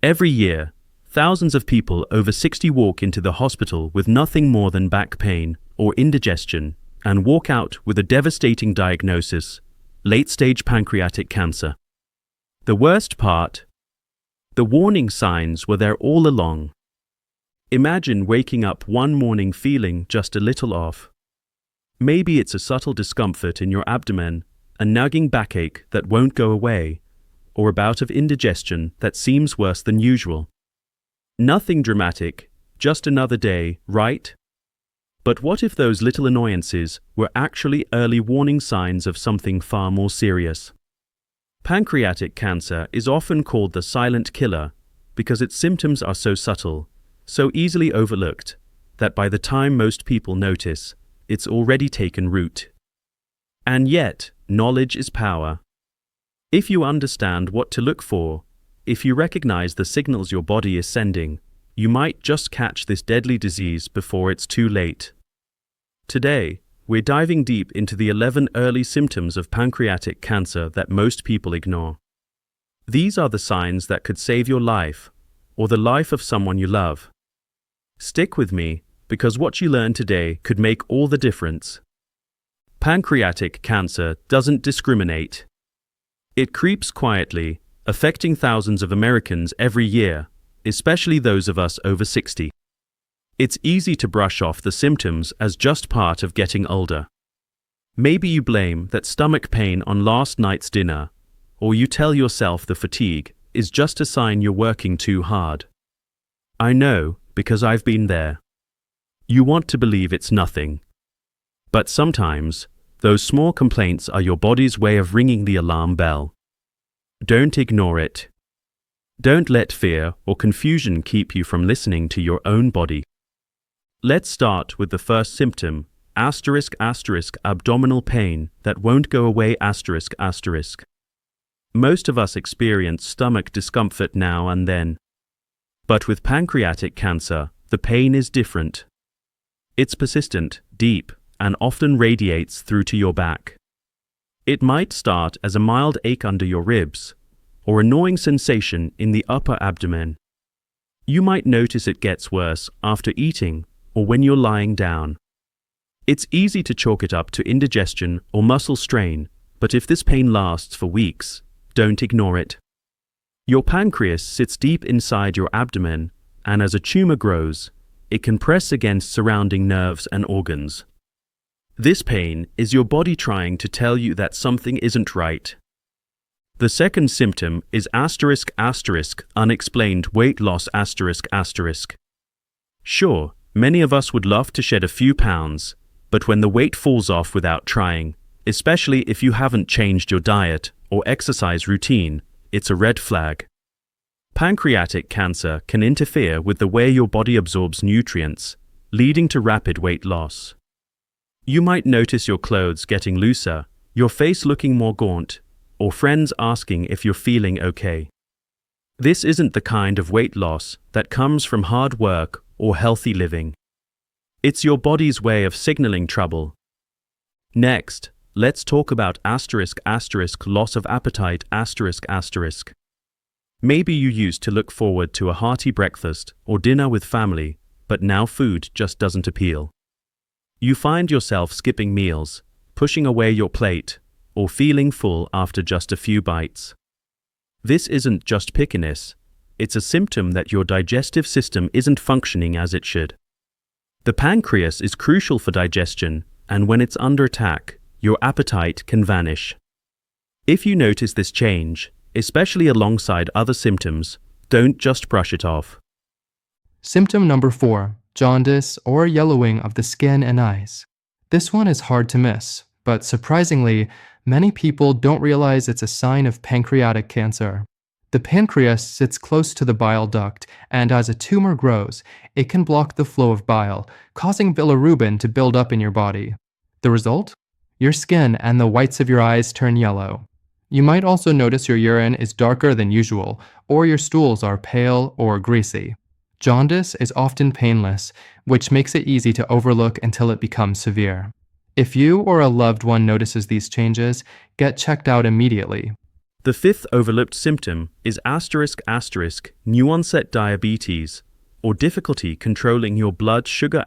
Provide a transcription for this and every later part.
Every year, thousands of people over 60 walk into the hospital with nothing more than back pain or indigestion and walk out with a devastating diagnosis: late-stage pancreatic cancer. The worst part? The warning signs were there all along. Imagine waking up one morning feeling just a little off. Maybe it's a subtle discomfort in your abdomen, a nagging backache that won't go away, or a bout of indigestion that seems worse than usual. Nothing dramatic, just another day, right? But what if those little annoyances were actually early warning signs of something far more serious? Pancreatic cancer is often called the silent killer because its symptoms are so subtle, so easily overlooked, that by the time most people notice, it's already taken root. And yet, knowledge is power. If you understand what to look for, if you recognize the signals your body is sending, you might just catch this deadly disease before it's too late. Today, we're diving deep into the 11 early symptoms of pancreatic cancer that most people ignore. These are the signs that could save your life, or the life of someone you love. Stick with me, because what you learn today could make all the difference. Pancreatic cancer doesn't discriminate. It creeps quietly, affecting thousands of Americans every year, especially those of us over 60. It's easy to brush off the symptoms as just part of getting older. Maybe you blame that stomach pain on last night's dinner, or you tell yourself the fatigue is just a sign you're working too hard. I know, because I've been there. You want to believe it's nothing. But sometimes, those small complaints are your body's way of ringing the alarm bell. Don't ignore it. Don't let fear or confusion keep you from listening to your own body. Let's start with the first symptom, abdominal pain that won't go away. Most of us experience stomach discomfort now and then. But with pancreatic cancer, the pain is different. It's persistent, deep, and often radiates through to your back. It might start as a mild ache under your ribs, or a gnawing sensation in the upper abdomen. You might notice it gets worse after eating or when you're lying down. It's easy to chalk it up to indigestion or muscle strain, but if this pain lasts for weeks, don't ignore it. Your pancreas sits deep inside your abdomen, and as a tumor grows, it can press against surrounding nerves and organs. This pain is your body trying to tell you that something isn't right. The second symptom is unexplained weight loss. Sure, many of us would love to shed a few pounds, but when the weight falls off without trying, especially if you haven't changed your diet or exercise routine, it's a red flag. Pancreatic cancer can interfere with the way your body absorbs nutrients, leading to rapid weight loss. You might notice your clothes getting looser, your face looking more gaunt, or friends asking if you're feeling okay. This isn't the kind of weight loss that comes from hard work or healthy living. It's your body's way of signaling trouble. Next, let's talk about loss of appetite. Maybe you used to look forward to a hearty breakfast or dinner with family, but now food just doesn't appeal. You find yourself skipping meals, pushing away your plate, or feeling full after just a few bites. This isn't just pickiness, it's a symptom that your digestive system isn't functioning as it should. The pancreas is crucial for digestion, and when it's under attack, your appetite can vanish. If you notice this change, especially alongside other symptoms, don't just brush it off. Symptom number 4. Jaundice or yellowing of the skin and eyes. This one is hard to miss, but surprisingly, many people don't realize it's a sign of pancreatic cancer. The pancreas sits close to the bile duct, and as a tumor grows, it can block the flow of bile, causing bilirubin to build up in your body. The result? Your skin and the whites of your eyes turn yellow. You might also notice your urine is darker than usual, or your stools are pale or greasy. Jaundice is often painless, which makes it easy to overlook until it becomes severe. If you or a loved one notices these changes, get checked out immediately. The fifth overlooked symptom is new onset diabetes, or difficulty controlling your blood sugar ***.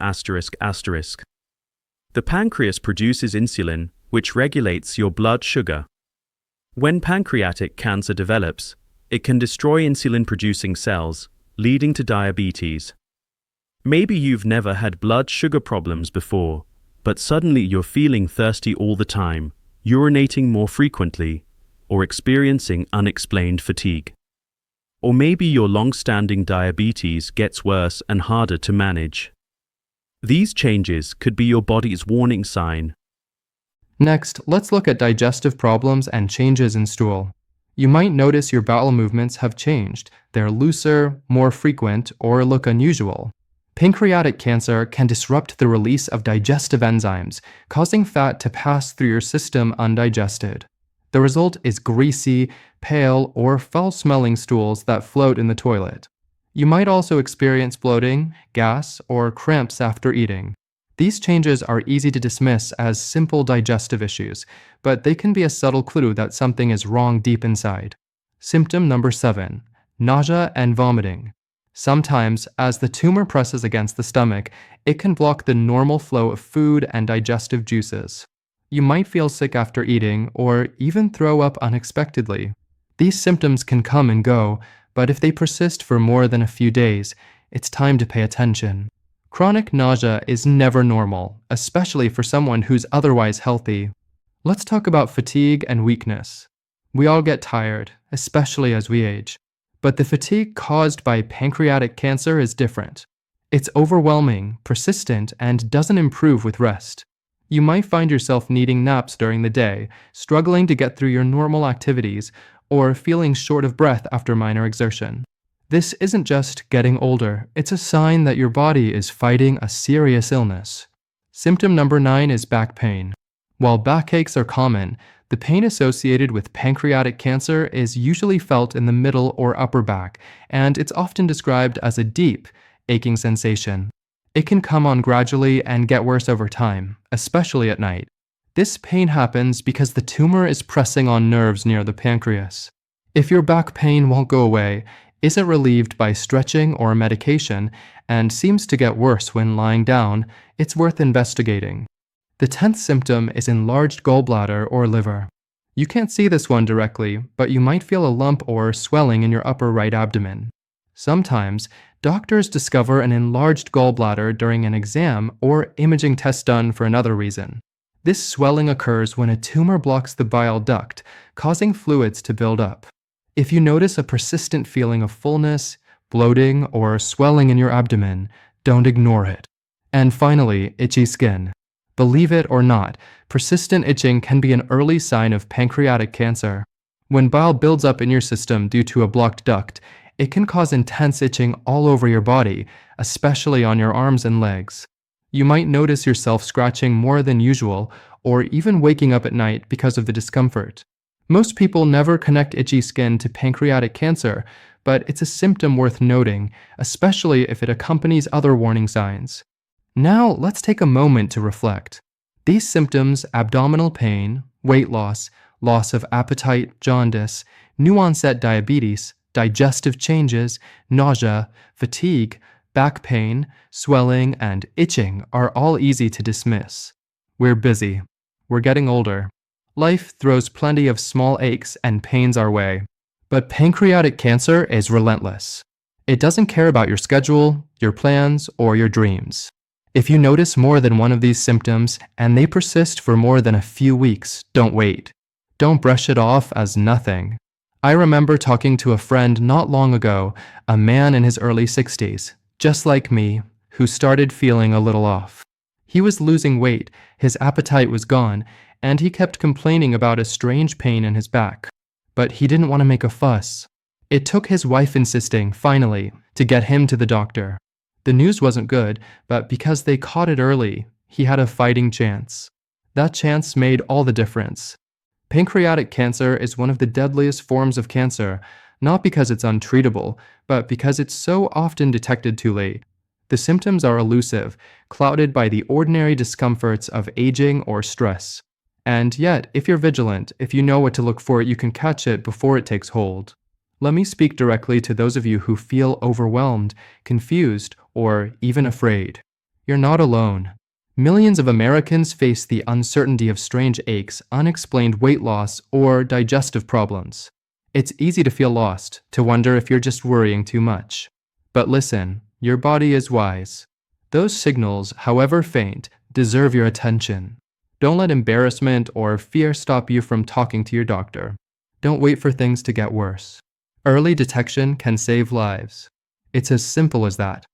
The pancreas produces insulin, which regulates your blood sugar. When pancreatic cancer develops, it can destroy insulin-producing cells, leading to diabetes. Maybe you've never had blood sugar problems before, but suddenly you're feeling thirsty all the time, urinating more frequently, or experiencing unexplained fatigue. Or maybe your long-standing diabetes gets worse and harder to manage. These changes could be your body's warning sign. Next, let's look at digestive problems and changes in stool. You might notice your bowel movements have changed. They're looser, more frequent, or look unusual. Pancreatic cancer can disrupt the release of digestive enzymes, causing fat to pass through your system undigested. The result is greasy, pale, or foul-smelling stools that float in the toilet. You might also experience bloating, gas, or cramps after eating. These changes are easy to dismiss as simple digestive issues, but they can be a subtle clue that something is wrong deep inside. Symptom number 7, nausea and vomiting. Sometimes, as the tumor presses against the stomach, it can block the normal flow of food and digestive juices. You might feel sick after eating, or even throw up unexpectedly. These symptoms can come and go, but if they persist for more than a few days, it's time to pay attention. Chronic nausea is never normal, especially for someone who's otherwise healthy. Let's talk about fatigue and weakness. We all get tired, especially as we age. But the fatigue caused by pancreatic cancer is different. It's overwhelming, persistent, and doesn't improve with rest. You might find yourself needing naps during the day, struggling to get through your normal activities, or feeling short of breath after minor exertion. This isn't just getting older, it's a sign that your body is fighting a serious illness. Symptom number 9 is back pain. While backaches are common, the pain associated with pancreatic cancer is usually felt in the middle or upper back, and it's often described as a deep, aching sensation. It can come on gradually and get worse over time, especially at night. This pain happens because the tumor is pressing on nerves near the pancreas. If your back pain won't go away, isn't relieved by stretching or medication, and seems to get worse when lying down, it's worth investigating. The 10th symptom is enlarged gallbladder or liver. You can't see this one directly, but you might feel a lump or swelling in your upper right abdomen. Sometimes, doctors discover an enlarged gallbladder during an exam or imaging test done for another reason. This swelling occurs when a tumor blocks the bile duct, causing fluids to build up. If you notice a persistent feeling of fullness, bloating, or swelling in your abdomen, don't ignore it. And finally, itchy skin. Believe it or not, persistent itching can be an early sign of pancreatic cancer. When bile builds up in your system due to a blocked duct, it can cause intense itching all over your body, especially on your arms and legs. You might notice yourself scratching more than usual, or even waking up at night because of the discomfort. Most people never connect itchy skin to pancreatic cancer, but it's a symptom worth noting, especially if it accompanies other warning signs. Now, let's take a moment to reflect. These symptoms, abdominal pain, weight loss, loss of appetite, jaundice, new onset diabetes, digestive changes, nausea, fatigue, back pain, swelling, and itching are all easy to dismiss. We're busy. We're getting older. Life throws plenty of small aches and pains our way. But pancreatic cancer is relentless. It doesn't care about your schedule, your plans, or your dreams. If you notice more than one of these symptoms and they persist for more than a few weeks, don't wait. Don't brush it off as nothing. I remember talking to a friend not long ago, a man in his early 60s, just like me, who started feeling a little off. He was losing weight, his appetite was gone, and he kept complaining about a strange pain in his back. But he didn't want to make a fuss. It took his wife insisting, finally, to get him to the doctor. The news wasn't good, but because they caught it early, he had a fighting chance. That chance made all the difference. Pancreatic cancer is one of the deadliest forms of cancer, not because it's untreatable, but because it's so often detected too late. The symptoms are elusive, clouded by the ordinary discomforts of aging or stress. And yet, if you're vigilant, if you know what to look for, you can catch it before it takes hold. Let me speak directly to those of you who feel overwhelmed, confused, or even afraid. You're not alone. Millions of Americans face the uncertainty of strange aches, unexplained weight loss, or digestive problems. It's easy to feel lost, to wonder if you're just worrying too much. But listen, your body is wise. Those signals, however faint, deserve your attention. Don't let embarrassment or fear stop you from talking to your doctor. Don't wait for things to get worse. Early detection can save lives. It's as simple as that.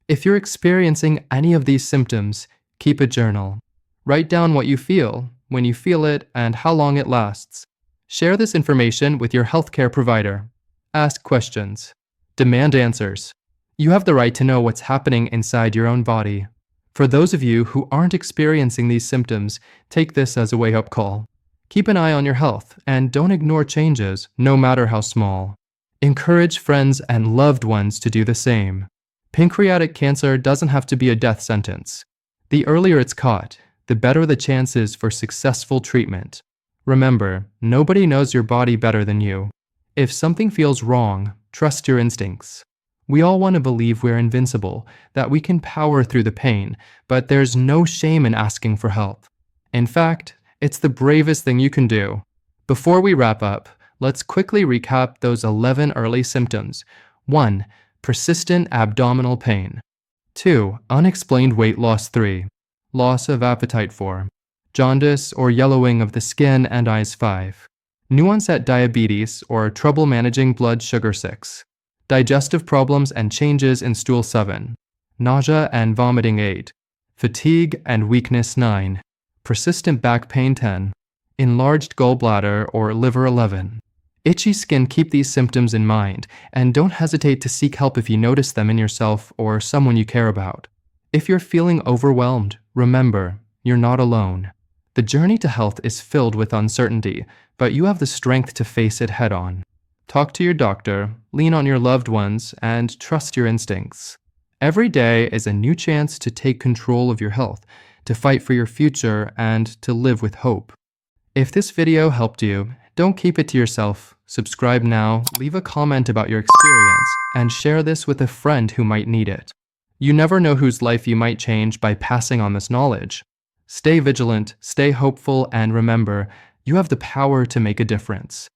If you're experiencing any of these symptoms, keep a journal. Write down what you feel, when you feel it, and how long it lasts. Share this information with your healthcare provider. Ask questions. Demand answers. You have the right to know what's happening inside your own body. For those of you who aren't experiencing these symptoms, take this as a wake-up call. Keep an eye on your health and don't ignore changes, no matter how small. Encourage friends and loved ones to do the same. Pancreatic cancer doesn't have to be a death sentence. The earlier it's caught, the better the chances for successful treatment. Remember, nobody knows your body better than you. If something feels wrong, trust your instincts. We all want to believe we're invincible, that we can power through the pain, but there's no shame in asking for help. In fact, it's the bravest thing you can do. Before we wrap up, let's quickly recap those 11 early symptoms. 1. Persistent abdominal pain. 2. Unexplained weight loss. 3. Loss of appetite. 4. Jaundice or yellowing of the skin and eyes. 5. New-onset diabetes or trouble managing blood sugar. 6. Digestive problems and changes in stool. 7. Nausea and vomiting. 8. Fatigue and weakness. 9. Persistent back pain. 10. Enlarged gallbladder or liver. 11. Itchy skin. Keep these symptoms in mind, and don't hesitate to seek help if you notice them in yourself or someone you care about. If you're feeling overwhelmed, remember, you're not alone. The journey to health is filled with uncertainty, but you have the strength to face it head-on. Talk to your doctor, lean on your loved ones, and trust your instincts. Every day is a new chance to take control of your health, to fight for your future, and to live with hope. If this video helped you, don't keep it to yourself. Subscribe now, leave a comment about your experience, and share this with a friend who might need it. You never know whose life you might change by passing on this knowledge. Stay vigilant, stay hopeful, and remember, you have the power to make a difference.